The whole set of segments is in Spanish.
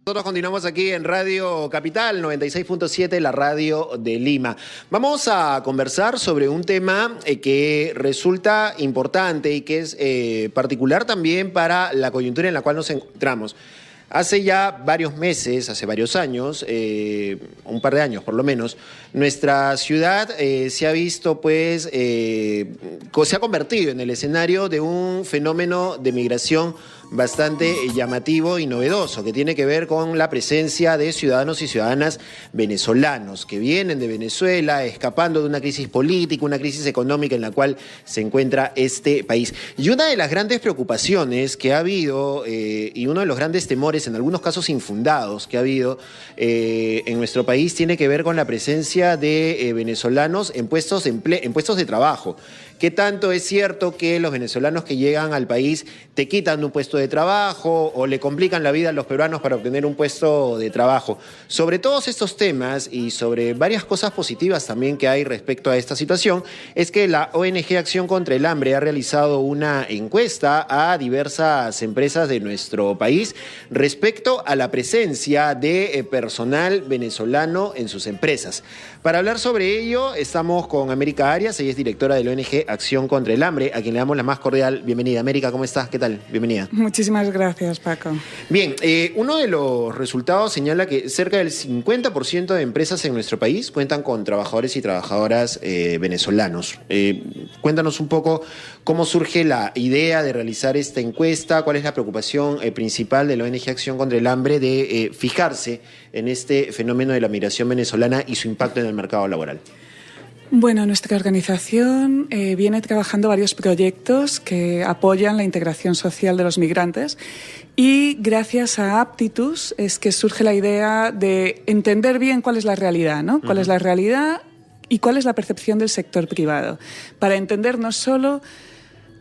Nosotros continuamos aquí en Radio Capital 96.7, la radio de Lima. Vamos a conversar sobre un tema que resulta importante y que es particular también para la coyuntura en la cual nos encontramos. Hace ya varios meses, hace varios años, un par de años por lo menos, nuestra ciudad se ha visto, pues, se ha convertido en el escenario de un fenómeno de migración bastante llamativo y novedoso, que tiene que ver con la presencia de ciudadanos y ciudadanas venezolanos que vienen de Venezuela, escapando de una crisis política, una crisis económica en la cual se encuentra este país. Y una de las grandes preocupaciones que ha habido, y uno de los grandes temores, en algunos casos infundados, que ha habido en nuestro país, tiene que ver con la presencia de venezolanos en puestos de trabajo. ¿Qué tanto es cierto que los venezolanos que llegan al país te quitan un puesto de trabajo o le complican la vida a los peruanos para obtener un puesto de trabajo? Sobre todos estos temas y sobre varias cosas positivas también que hay respecto a esta situación, es que la ONG Acción contra el Hambre ha realizado una encuesta a diversas empresas de nuestro país respecto a la presencia de personal venezolano en sus empresas. Para hablar sobre ello, estamos con América Arias, ella es directora de la ONG Acción contra el Hambre, a quien le damos la más cordial bienvenida. América, ¿cómo estás? ¿Qué tal? Bienvenida. Muchísimas gracias, Paco. Bien, uno de los resultados señala que cerca del 50% de empresas en nuestro país cuentan con trabajadores y trabajadoras venezolanos. Cuéntanos un poco cómo surge la idea de realizar esta encuesta, cuál es la preocupación principal de la ONG Acción contra el Hambre de fijarse en este fenómeno de la migración venezolana y su impacto en el mercado laboral. Bueno, nuestra organización viene trabajando varios proyectos que apoyan la integración social de los migrantes y gracias a Aptitus es que surge la idea de entender bien cuál es la realidad, ¿no? Cuál es la realidad y cuál es la percepción del sector privado, para entender no solo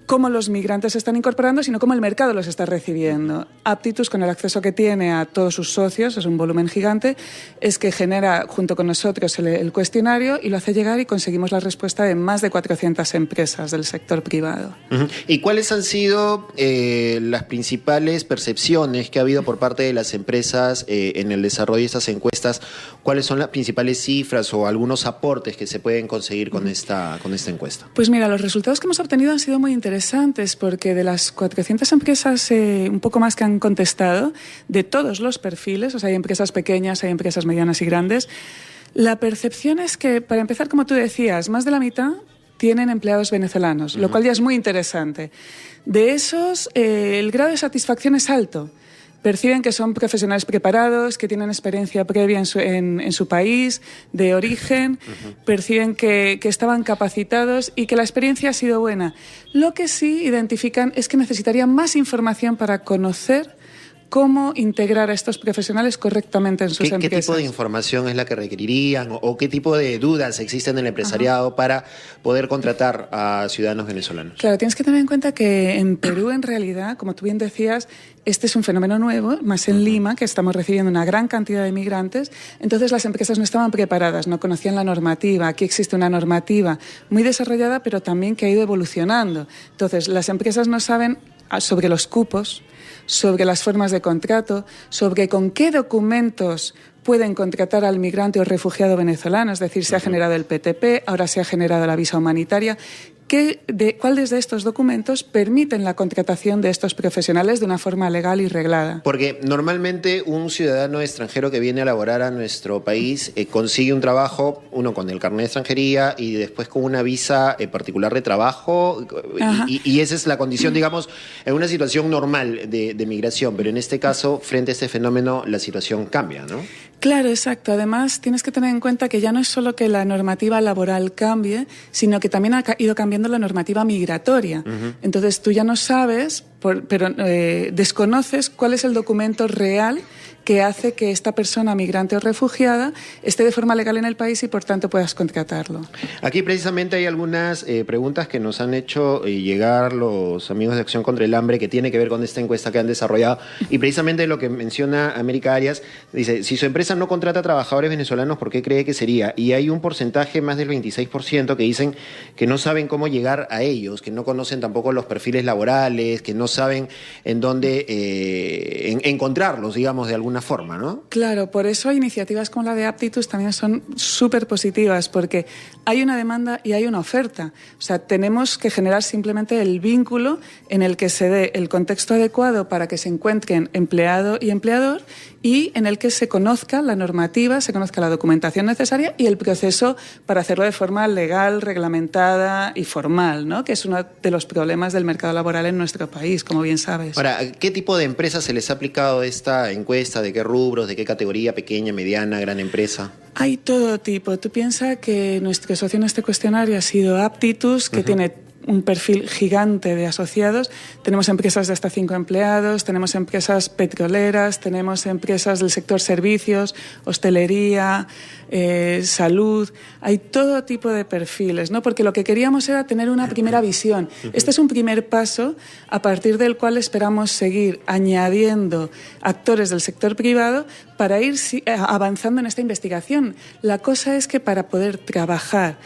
cómo los migrantes se están incorporando, sino cómo el mercado los está recibiendo. Aptitus, con el acceso que tiene a todos sus socios, es un volumen gigante, es que genera junto con nosotros el cuestionario y lo hace llegar y conseguimos la respuesta de más de 400 empresas del sector privado. ¿Y cuáles han sido las principales percepciones que ha habido por parte de las empresas en el desarrollo de estas encuestas? ¿Cuáles son las principales cifras o algunos aportes que se pueden conseguir con esta encuesta? Pues mira, los resultados que hemos obtenido han sido muy interesantes porque de las 400 empresas, un poco más que han contestado, de todos los perfiles, o sea, hay empresas pequeñas, hay empresas medianas y grandes, la percepción es que, para empezar, como tú decías, más de la mitad tienen empleados venezolanos, lo cual ya es muy interesante. De esos, el grado de satisfacción es alto. Perciben que son profesionales preparados, que tienen experiencia previa en su país de origen, perciben que estaban capacitados y que la experiencia ha sido buena. Lo que sí identifican es que necesitarían más información para conocer cómo integrar a estos profesionales correctamente en sus empresas. ¿Qué tipo de información es la que requerirían o qué tipo de dudas existen en el empresariado para poder contratar a ciudadanos venezolanos? Claro, tienes que tener en cuenta que en Perú, en realidad, como tú bien decías, este es un fenómeno nuevo, más en Lima, que estamos recibiendo una gran cantidad de migrantes. Entonces las empresas no estaban preparadas, no conocían la normativa. Aquí existe una normativa muy desarrollada, pero también que ha ido evolucionando. Entonces las empresas no saben sobre los cupos, sobre las formas de contrato, sobre con qué documentos pueden contratar al migrante o refugiado venezolano, es decir, se ha generado el PTP, ahora se ha generado la visa humanitaria. ¿Cuáles de estos documentos permiten la contratación de estos profesionales de una forma legal y reglada? Porque normalmente un ciudadano extranjero que viene a laborar a nuestro país consigue un trabajo, uno con el carnet de extranjería y después con una visa particular de trabajo y esa es la condición, digamos, en una situación normal de migración, pero en este caso, frente a este fenómeno, la situación cambia, ¿no? Claro, exacto. Además, tienes que tener en cuenta que ya no es solo que la normativa laboral cambie, sino que también ha ido cambiando la normativa migratoria. Entonces, tú ya no sabes, pero desconoces cuál es el documento real que hace que esta persona migrante o refugiada esté de forma legal en el país y por tanto puedas contratarlo. Aquí precisamente hay algunas preguntas que nos han hecho llegar los amigos de Acción contra el Hambre que tiene que ver con esta encuesta que han desarrollado y precisamente lo que menciona América Arias, dice, si su empresa no contrata trabajadores venezolanos, ¿por qué cree que sería? Y hay un porcentaje, más del 26%, que dicen que no saben cómo llegar a ellos, que no conocen tampoco los perfiles laborales, que no saben en dónde encontrarlos, digamos, de alguna forma, ¿no? Claro, por eso iniciativas como la de Aptitus también son súper positivas, porque hay una demanda y hay una oferta. O sea, tenemos que generar simplemente el vínculo en el que se dé el contexto adecuado para que se encuentren empleado y empleador, y en el que se conozca la normativa, se conozca la documentación necesaria y el proceso para hacerlo de forma legal, reglamentada y formal, ¿no? Que es uno de los problemas del mercado laboral en nuestro país, como bien sabes. Ahora, ¿qué tipo de empresas se les ha aplicado esta encuesta? ¿De qué rubros? ¿De qué categoría? ¿Pequeña, mediana, gran empresa? Hay todo tipo. Tú piensas que nuestro socio en este cuestionario ha sido Aptitus, que tiene un perfil gigante de asociados. Tenemos empresas de hasta 5 empleados, tenemos empresas petroleras, tenemos empresas del sector servicios, hostelería, salud. Hay todo tipo de perfiles, ¿no? Porque lo que queríamos era tener una primera visión. Este es un primer paso a partir del cual esperamos seguir añadiendo actores del sector privado para ir avanzando en esta investigación. La cosa es que para poder trabajar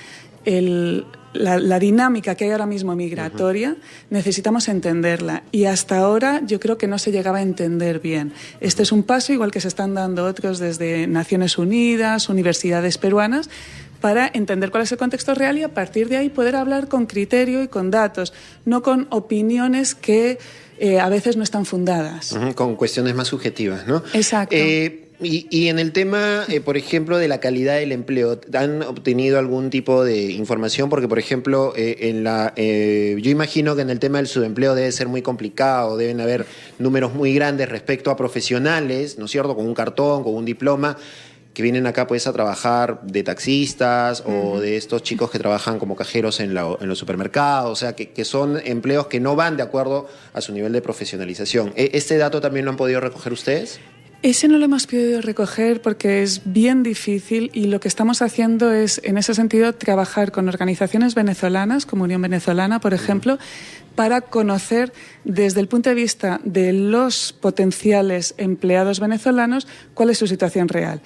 la dinámica que hay ahora mismo migratoria, necesitamos entenderla. Y hasta ahora yo creo que no se llegaba a entender bien. Este es un paso, igual que se están dando otros desde Naciones Unidas, universidades peruanas, para entender cuál es el contexto real y a partir de ahí poder hablar con criterio y con datos, no con opiniones que a veces no están fundadas. Con cuestiones más subjetivas, ¿no? Exacto. Y en el tema, por ejemplo, de la calidad del empleo, ¿han obtenido algún tipo de información? Porque, por ejemplo, yo imagino que en el tema del subempleo debe ser muy complicado, deben haber números muy grandes respecto a profesionales, ¿no es cierto?, con un cartón, con un diploma, que vienen acá pues a trabajar de taxistas o de estos chicos que trabajan como cajeros en los supermercados, o sea, que son empleos que no van de acuerdo a su nivel de profesionalización. ¿Este dato también lo han podido recoger ustedes? Ese no lo hemos podido recoger porque es bien difícil y lo que estamos haciendo es, en ese sentido, trabajar con organizaciones venezolanas, como Unión Venezolana, por ejemplo, para conocer desde el punto de vista de los potenciales empleados venezolanos cuál es su situación real.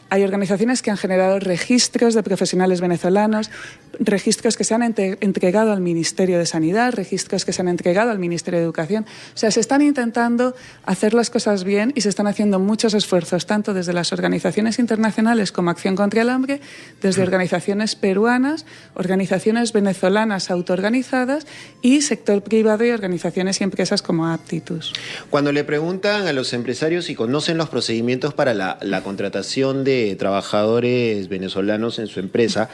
Hay organizaciones que han generado registros de profesionales venezolanos, registros que se han entregado al Ministerio de Sanidad, registros que se han entregado al Ministerio de Educación. O sea, se están intentando hacer las cosas bien y se están haciendo muchos esfuerzos, tanto desde las organizaciones internacionales como Acción contra el Hambre, desde organizaciones peruanas, organizaciones venezolanas autoorganizadas y sector privado y organizaciones y empresas como Aptitus. Cuando le preguntan a los empresarios si conocen los procedimientos para la contratación de trabajadores venezolanos en su empresa,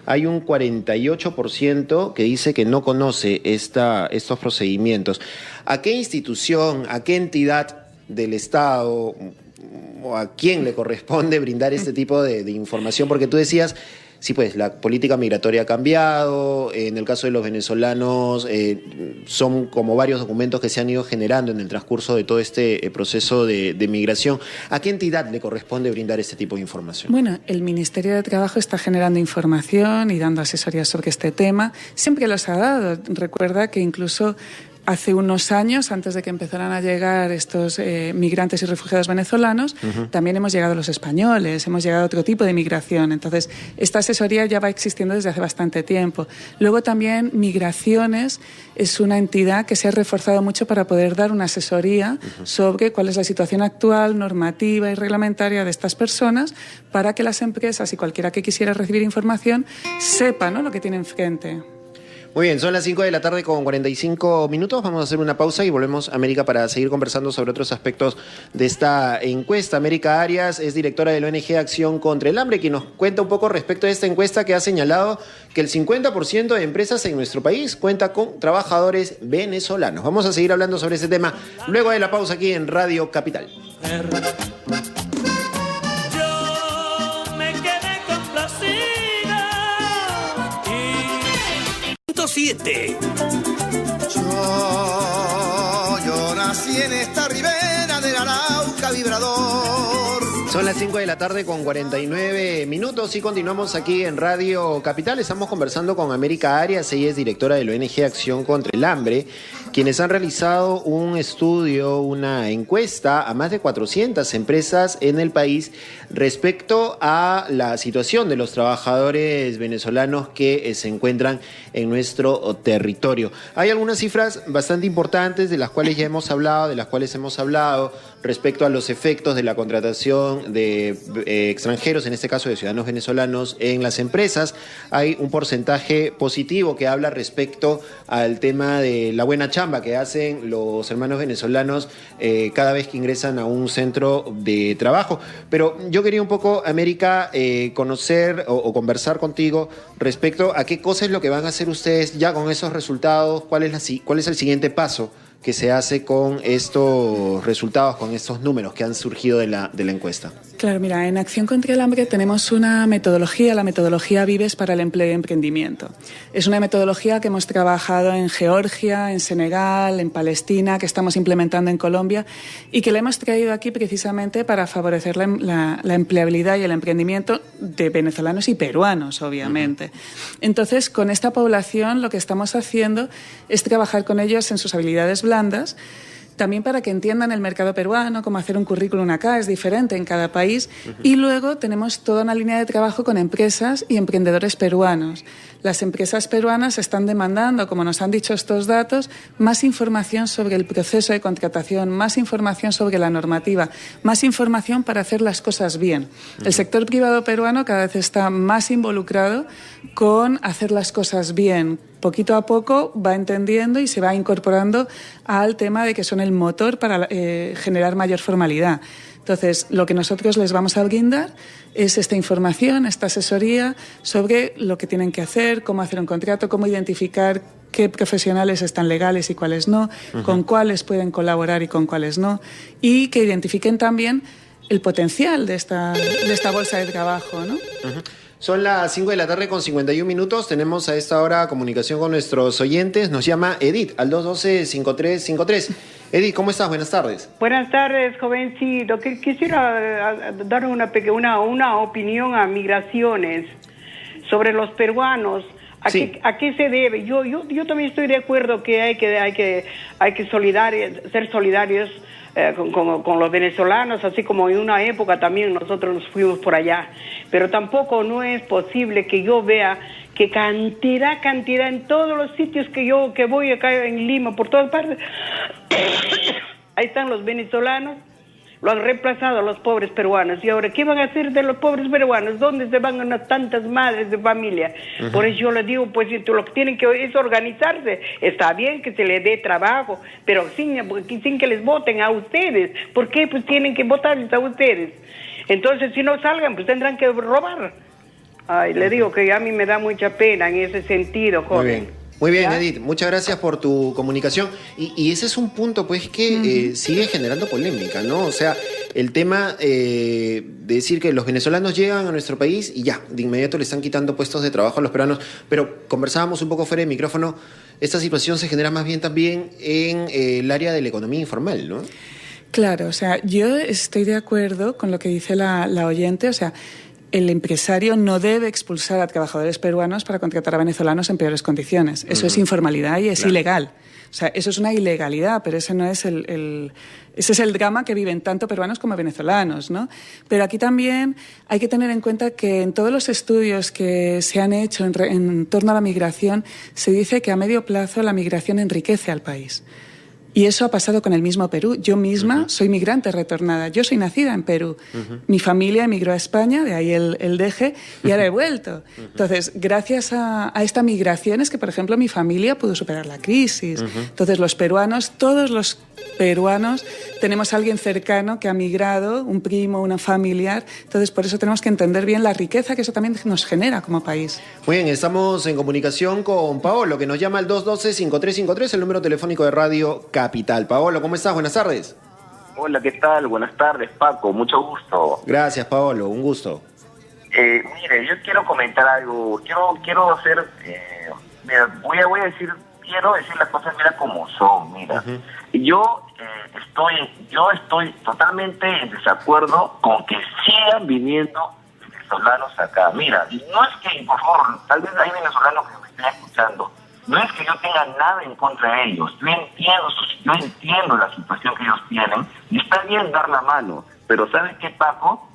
hay un 48% que dice que no conoce estos procedimientos. ¿A qué institución, a qué entidad del Estado o a quién le corresponde brindar este tipo de información? Porque tú decías, sí, pues la política migratoria ha cambiado, en el caso de los venezolanos son como varios documentos que se han ido generando en el transcurso de todo este proceso de migración. ¿A qué entidad le corresponde brindar este tipo de información? Bueno, el Ministerio de Trabajo está generando información y dando asesorías sobre este tema. Siempre los ha dado. Recuerda que incluso hace unos años, antes de que empezaran a llegar estos migrantes y refugiados venezolanos, también hemos llegado los españoles, hemos llegado a otro tipo de migración. Entonces, esta asesoría ya va existiendo desde hace bastante tiempo. Luego también Migraciones es una entidad que se ha reforzado mucho para poder dar una asesoría sobre cuál es la situación actual, normativa y reglamentaria de estas personas, para que las empresas y cualquiera que quisiera recibir información sepa, ¿no?, lo que tiene enfrente. Muy bien, son las 5 de la tarde con 45 minutos. Vamos a hacer una pausa y volvemos a América para seguir conversando sobre otros aspectos de esta encuesta. América Arias es directora de la ONG Acción contra el Hambre, quien nos cuenta un poco respecto a esta encuesta que ha señalado que el 50% de empresas en nuestro país cuenta con trabajadores venezolanos. Vamos a seguir hablando sobre ese tema luego de la pausa aquí en Radio Capital. 7. Yo nací en esta ribera del Arauca vibrador. Son las 5 de la tarde con 49 minutos y continuamos aquí en Radio Capital. Estamos conversando con América Arias, ella es directora de la ONG Acción contra el Hambre, quienes han realizado un estudio, una encuesta a más de 400 empresas en el país respecto a la situación de los trabajadores venezolanos que se encuentran en nuestro territorio. Hay algunas cifras bastante importantes de las cuales ya hemos hablado, respecto a los efectos de la contratación de extranjeros, en este caso de ciudadanos venezolanos, en las empresas. Hay un porcentaje positivo que habla respecto al tema de la buena chamba que hacen los hermanos venezolanos cada vez que ingresan a un centro de trabajo. Pero yo quería un poco, América, conocer o conversar contigo respecto a qué cosa es lo que van a hacer ustedes ya con esos resultados, cuál es el siguiente paso que se hace con estos resultados, con estos números que han surgido de la encuesta. Claro, mira, en Acción contra el Hambre tenemos una metodología, la metodología Vives para el empleo y emprendimiento. Es una metodología que hemos trabajado en Georgia, en Senegal, en Palestina, que estamos implementando en Colombia y que la hemos traído aquí precisamente para favorecer la empleabilidad y el emprendimiento de venezolanos y peruanos, obviamente. Entonces, con esta población lo que estamos haciendo es trabajar con ellos en sus habilidades blandas, también para que entiendan el mercado peruano, cómo hacer un currículum acá, es diferente en cada país. Y luego tenemos toda una línea de trabajo con empresas y emprendedores peruanos. Las empresas peruanas están demandando, como nos han dicho estos datos, más información sobre el proceso de contratación, más información sobre la normativa, más información para hacer las cosas bien. El sector privado peruano cada vez está más involucrado con hacer las cosas bien. Poquito a poco va entendiendo y se va incorporando al tema de que son el motor para generar mayor formalidad. Entonces, lo que nosotros les vamos a brindar es esta información, esta asesoría sobre lo que tienen que hacer, cómo hacer un contrato, cómo identificar qué profesionales están legales y cuáles no, con cuáles pueden colaborar y con cuáles no, y que identifiquen también el potencial de esta bolsa de trabajo, ¿no? Son las 5 de la tarde con 51 minutos. Tenemos a esta hora comunicación con nuestros oyentes. Nos llama Edith al 212-5353. Edith, ¿cómo estás? Buenas tardes. Buenas tardes, jovencito. Quisiera dar una opinión a Migraciones sobre los peruanos. Sí. ¿A qué se debe? Yo también estoy de acuerdo que hay que ser solidarios con los venezolanos, así como en una época también nosotros nos fuimos por allá. Pero tampoco no es posible que yo vea que cantidad en todos los sitios que voy acá en Lima, por todas partes, ahí están los venezolanos, lo han reemplazado a los pobres peruanos. Y ahora, ¿qué van a hacer de los pobres peruanos? ¿Dónde se van unas tantas madres de familia? Por eso yo les digo, pues lo que tienen que es organizarse. Está bien que se les dé trabajo, pero sin que les voten a ustedes. ¿Por qué? Pues tienen que votarles a ustedes. Entonces, si no salgan, pues tendrán que robar. Ay, le digo que a mí me da mucha pena en ese sentido, joven. Muy bien, ¿Ya? Edith, muchas gracias por tu comunicación. Y ese es un punto, pues, que sigue generando polémica, ¿no? O sea, el tema de decir que los venezolanos llegan a nuestro país y ya, de inmediato le están quitando puestos de trabajo a los peruanos. Pero conversábamos un poco fuera de micrófono, esta situación se genera más bien también en el área de la economía informal, ¿no? Claro, o sea, yo estoy de acuerdo con lo que dice la oyente, o sea, el empresario no debe expulsar a trabajadores peruanos para contratar a venezolanos en peores condiciones. Eso es informalidad y es ilegal. O sea, eso es una ilegalidad, pero ese no es ese es el drama que viven tanto peruanos como venezolanos, ¿no? Pero aquí también hay que tener en cuenta que en todos los estudios que se han hecho en torno a la migración se dice que a medio plazo la migración enriquece al país. Y eso ha pasado con el mismo Perú. Yo misma soy migrante retornada. Yo soy nacida en Perú. Mi familia emigró a España, de ahí el deje, y ahora he vuelto. Entonces, gracias a esta migración es que, por ejemplo, mi familia pudo superar la crisis. Entonces, los peruanos, todos los peruanos, tenemos a alguien cercano que ha migrado, un primo, una familiar. Entonces, por eso tenemos que entender bien la riqueza que eso también nos genera como país. Muy bien, estamos en comunicación con Paolo, que nos llama al 212-5353, el número telefónico de Radio Capital. Paolo, ¿cómo estás? Buenas tardes. Hola, ¿qué tal? Buenas tardes, Paco. Mucho gusto. Gracias, Paolo. Un gusto. Mire, yo quiero comentar algo. Quiero hacer... mira, voy a decir... Quiero decir las cosas, mira, como son, mira. Yo estoy totalmente en desacuerdo con que sigan viniendo venezolanos acá. Mira, no es que, por favor, tal vez hay venezolanos que me estén escuchando. No es que yo tenga nada en contra de ellos. Yo entiendo la situación que ellos tienen y está bien dar la mano. Pero ¿sabes qué, Paco?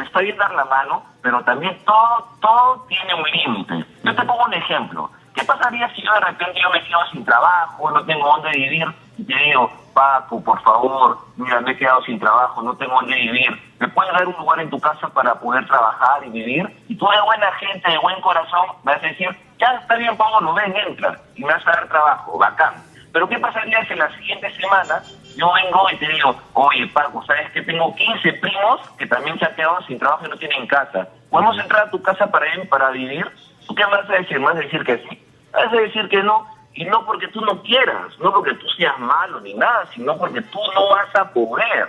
Está bien dar la mano, pero también todo tiene un límite. Yo te pongo un ejemplo. ¿Qué pasaría si yo de repente me quedo sin trabajo, no tengo dónde vivir? y te digo, Paco, por favor, mira, me he quedado sin trabajo, no tengo dónde vivir, ¿me puedes dar un lugar en tu casa para poder trabajar y vivir? Y tú de buena gente, de buen corazón, me vas a decir, ya está bien, Pablo, ven, entra, y me vas a dar trabajo, bacán. Pero ¿qué pasaría si en la siguiente semana yo vengo y te digo, oye, Paco, ¿sabes que tengo 15 primos que también se han quedado sin trabajo y no tienen casa? ¿Podemos entrar a tu casa para vivir? ¿Tú qué vas a decir? ¿Me vas a decir que sí? ¿Vas a decir que no? Y no porque tú no quieras, no porque tú seas malo ni nada, sino porque tú no vas a poder.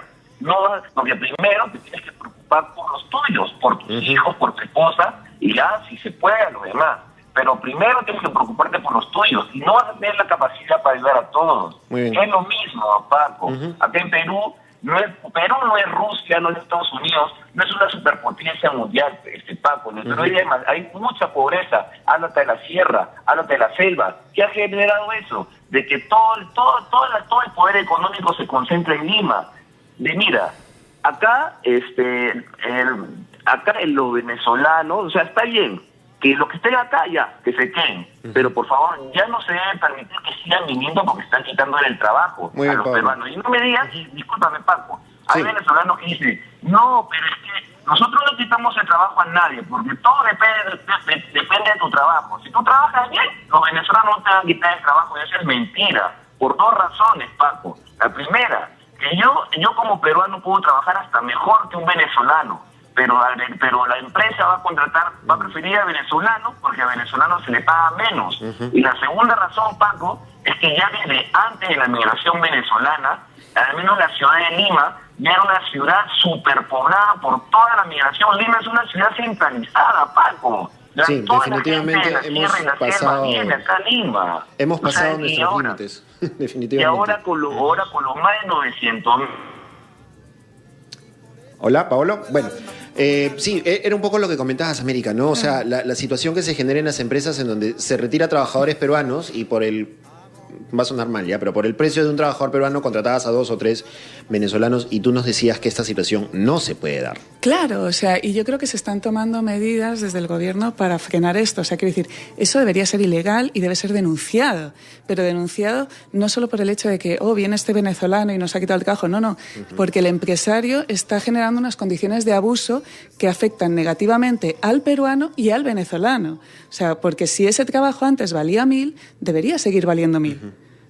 Porque primero te tienes que preocupar por los tuyos, por tus hijos, por tu esposa, y ya, si se puede, a los demás. Pero primero tienes que preocuparte por los tuyos, y no vas a tener la capacidad para ayudar a todos. Es lo mismo, Paco. Acá en Perú no es Rusia, no es Estados Unidos, no es una superpotencia mundial, Paco. En el Perú hay mucha pobreza. Háblate de la sierra, háblate de la selva. ¿Qué ha generado eso? De que todo el poder económico se concentra en Lima. Mira, acá acá en los venezolanos, o sea, está bien que los que estén acá ya, que se queden, pero por favor ya no se debe permitir que sigan viniendo porque están quitándole el trabajo a los peruanos. Y no me digas, discúlpame, Paco, hay venezolanos que dicen, no, pero es que nosotros no quitamos el trabajo a nadie, porque todo depende de tu trabajo. Si tú trabajas bien, los venezolanos no te van a quitar el trabajo, y eso es mentira, por dos razones, Paco. La primera, que yo como peruano puedo trabajar hasta mejor que un venezolano, pero la empresa va a preferir a venezolanos porque a venezolanos se le paga menos. Y la segunda razón, Paco, es que ya desde antes de la migración venezolana, al menos la ciudad de Lima ya era una ciudad superpoblada por toda la migración. Lima es una ciudad centralizada, Paco. Sí, definitivamente hemos pasado nuestros límites. Definitivamente. Y ahora con los más de 900.000. Hola, Paolo. Bueno, sí, era un poco lo que comentabas, América, ¿no? O sea, la situación que se genera en las empresas en donde se retira a trabajadores peruanos y va a sonar mal ya, pero por el precio de un trabajador peruano contratabas a 2 o 3 venezolanos y tú nos decías que esta situación no se puede dar. Claro, o sea, y yo creo que se están tomando medidas desde el gobierno para frenar esto. O sea, quiero decir, eso debería ser ilegal y debe ser denunciado, pero denunciado no solo por el hecho de que, viene este venezolano y nos ha quitado el trabajo, no, porque el empresario está generando unas condiciones de abuso que afectan negativamente al peruano y al venezolano. O sea, porque si ese trabajo antes valía 1.000, debería seguir valiendo 1.000.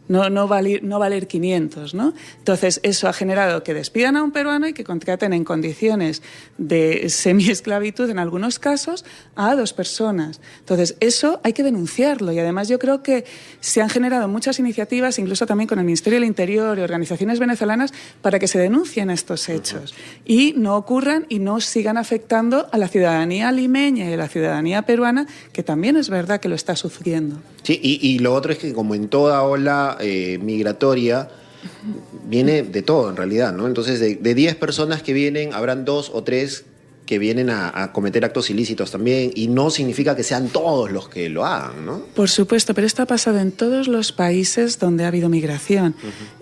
No valer 500, ¿no? Entonces, eso ha generado que despidan a un peruano y que contraten en condiciones de semiesclavitud, en algunos casos, a 2 personas. Entonces, eso hay que denunciarlo. Y además yo creo que se han generado muchas iniciativas, incluso también con el Ministerio del Interior y organizaciones venezolanas, para que se denuncien estos hechos y no ocurran y no sigan afectando a la ciudadanía limeña y a la ciudadanía peruana, que también es verdad que lo está sufriendo. Sí, y lo otro es que como en toda ola migratoria viene de todo en realidad, ¿no? Entonces de 10 personas que vienen, habrán 2 o 3 que vienen a cometer actos ilícitos también, y no significa que sean todos los que lo hagan, ¿no? Por supuesto, pero esto ha pasado en todos los países donde ha habido migración.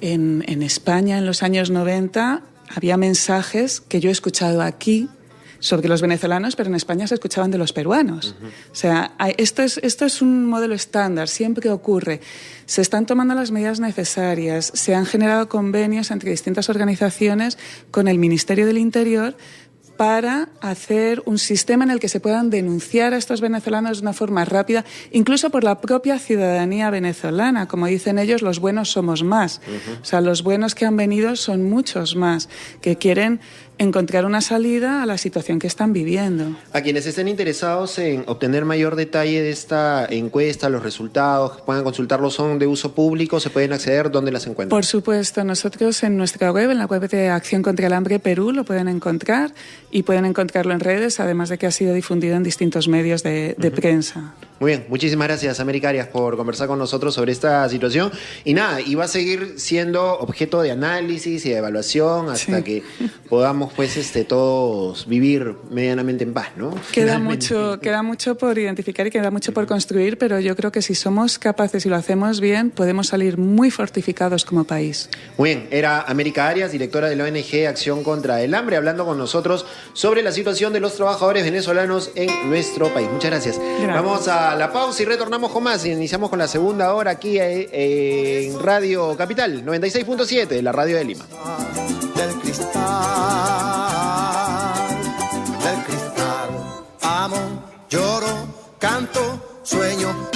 En España, en los años 90, había mensajes que yo he escuchado aquí sobre los venezolanos, pero en España se escuchaban de los peruanos. O sea, esto es un modelo estándar, siempre ocurre. Se están tomando las medidas necesarias, se han generado convenios entre distintas organizaciones con el Ministerio del Interior para hacer un sistema en el que se puedan denunciar a estos venezolanos de una forma rápida, incluso por la propia ciudadanía venezolana. Como dicen ellos, los buenos somos más. O sea, los buenos que han venido son muchos más, que quieren encontrar una salida a la situación que están viviendo. A quienes estén interesados en obtener mayor detalle de esta encuesta, los resultados, puedan consultarlos, son de uso público, se pueden acceder, ¿dónde las encuentran? Por supuesto, nosotros en nuestra web, en la web de Acción contra el Hambre Perú, lo pueden encontrar y pueden encontrarlo en redes, además de que ha sido difundido en distintos medios de prensa. Muy bien, muchísimas gracias, América Arias, por conversar con nosotros sobre esta situación. Y nada, y va a seguir siendo objeto de análisis y de evaluación hasta que podamos podamos pues todos vivir medianamente en paz, ¿no? Queda Finalmente. mucho por identificar y queda mucho por construir, pero yo creo que si somos capaces y lo hacemos bien, podemos salir muy fortificados como país. Muy bien, era América Arias, directora de la ONG Acción contra el Hambre, hablando con nosotros sobre la situación de los trabajadores venezolanos en nuestro país. Muchas gracias. Vamos a la pausa y retornamos con más. Iniciamos con la segunda hora aquí en Radio Capital 96.7, la radio de Lima. Del cristal, amo, lloro, canto, sueño.